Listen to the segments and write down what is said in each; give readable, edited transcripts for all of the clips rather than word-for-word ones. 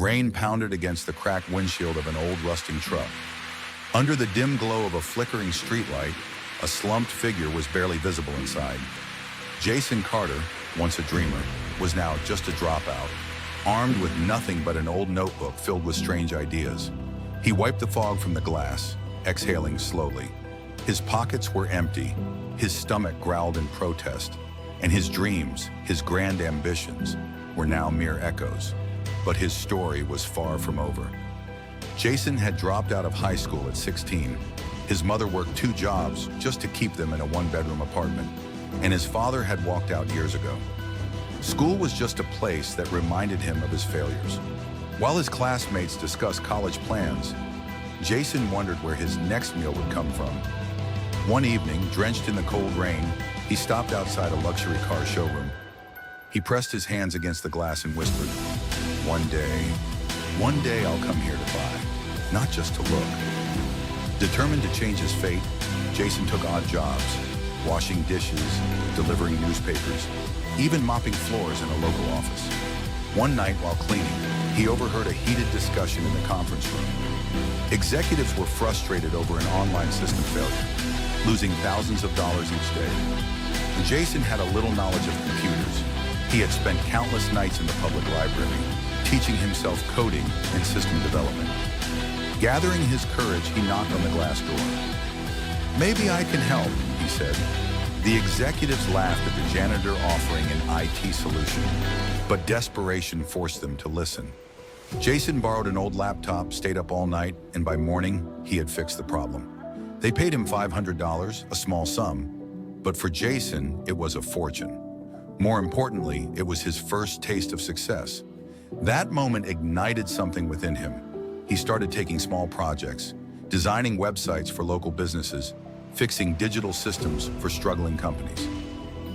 Rain pounded against the cracked windshield of an old rusting truck. Under the dim glow of a flickering streetlight, a slumped figure was barely visible inside. Jason Carter, once a dreamer, was now just a dropout, armed with nothing but an old notebook filled with strange ideas. He wiped the fog from the glass, exhaling slowly. His pockets were empty, his stomach growled in protest, and his dreams, his grand ambitions, were now mere echoes. But his story was far from over. Jason had dropped out of high school at 16. His mother worked 2 jobs just to keep them in a 1-bedroom apartment, and his father had walked out years ago. School was just a place that reminded him of his failures. While his classmates discussed college plans, Jason wondered where his next meal would come from. One evening, drenched in the cold rain, he stopped outside a luxury car showroom. He pressed his hands against the glass and whispered, one day I'll come here to buy, not just to look." Determined to change his fate, Jason took odd jobs, washing dishes, delivering newspapers, even mopping floors in a local office. One night while cleaning, he overheard a heated discussion in the conference room. Executives were frustrated over an online system failure, losing thousands of dollars each day. And Jason had a little knowledge of computers. He had spent countless nights in the public library, teaching himself coding and system development. Gathering his courage, he knocked on the glass door. "Maybe I can help," he said. The executives laughed at the janitor offering an IT solution, but desperation forced them to listen. Jason borrowed an old laptop, stayed up all night, and by morning, he had fixed the problem. They paid him $500, a small sum, but for Jason, it was a fortune. More importantly, it was his first taste of success. That moment ignited something within him. He started taking small projects, designing websites for local businesses, fixing digital systems for struggling companies.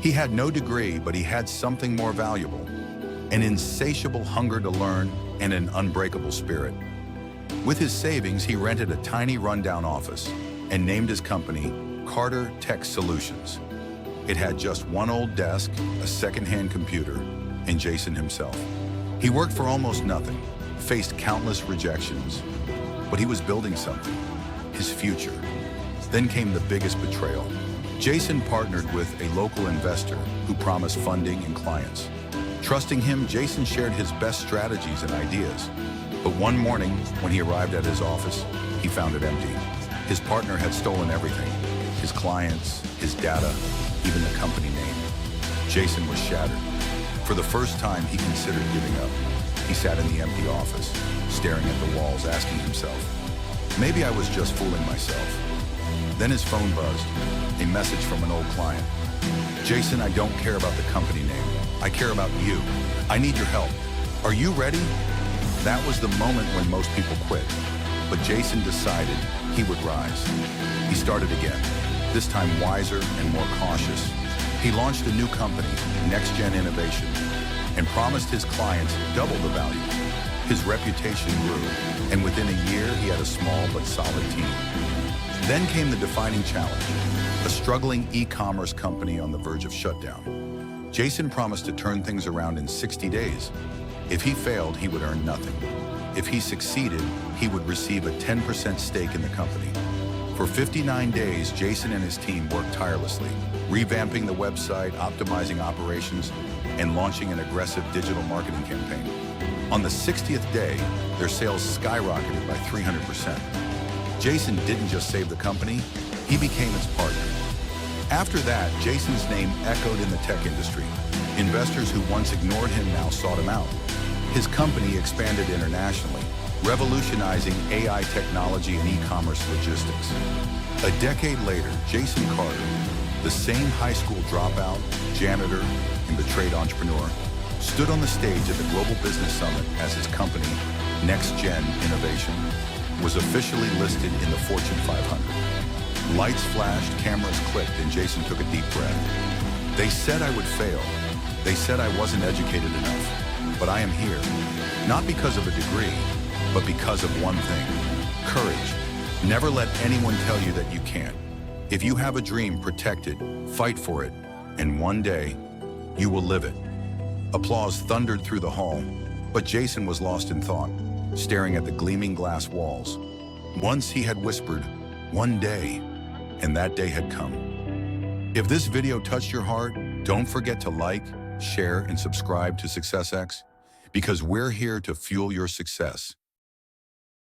He had no degree, but he had something more valuable, an insatiable hunger to learn and an unbreakable spirit. With his savings, he rented a tiny rundown office and named his company Carter Tech Solutions. It had just one old desk, a second-hand computer, and Jason himself. He worked for almost nothing, faced countless rejections, but he was building something, his future. Then came the biggest betrayal. Jason partnered with a local investor who promised funding and clients. Trusting him, Jason shared his best strategies and ideas. But one morning, when he arrived at his office, he found it empty. His partner had stolen everything, his clients, his data, even the company name. Jason was shattered. For the first time, he considered giving up. He sat in the empty office, staring at the walls, asking himself, maybe I was just fooling myself. Then his phone buzzed, a message from an old client. "Jason, I don't care about the company name. I care about you. I need your help. Are you ready?" That was the moment when most people quit. But Jason decided he would rise. He started again, this time wiser and more cautious. He launched a new company, Next Gen Innovation, and promised his clients double the value. His reputation grew, and within a year, he had a small but solid team. Then came the defining challenge, a struggling e-commerce company on the verge of shutdown. Jason promised to turn things around in 60 days. If he failed, he would earn nothing. If he succeeded, he would receive a 10% stake in the company. For 59 days, Jason and his team worked tirelessly, revamping the website, optimizing operations, and launching an aggressive digital marketing campaign. On the 60th day, their sales skyrocketed by 300%. Jason didn't just save the company, he became its partner. After that, Jason's name echoed in the tech industry. Investors who once ignored him now sought him out. His company expanded internationally, revolutionizing AI technology and e-commerce logistics. A decade later, Jason Carter, the same high school dropout, janitor, and betrayed entrepreneur, stood on the stage at the Global Business Summit as his company, Next Gen Innovation, was officially listed in the Fortune 500. Lights flashed, cameras clicked, and Jason took a deep breath. They said I would fail. They said I wasn't educated enough. But I am here, not because of a degree, but because of one thing: courage. Never let anyone tell you that you can't. If you have a dream, protect it, fight for it, and one day, you will live it. Applause thundered through the hall. But Jason was lost in thought, staring at the gleaming glass walls. Once he had whispered, "One day," and that day had come. If this video touched your heart, don't forget to like, share, and subscribe to SuccessX, because we're here to fuel your success.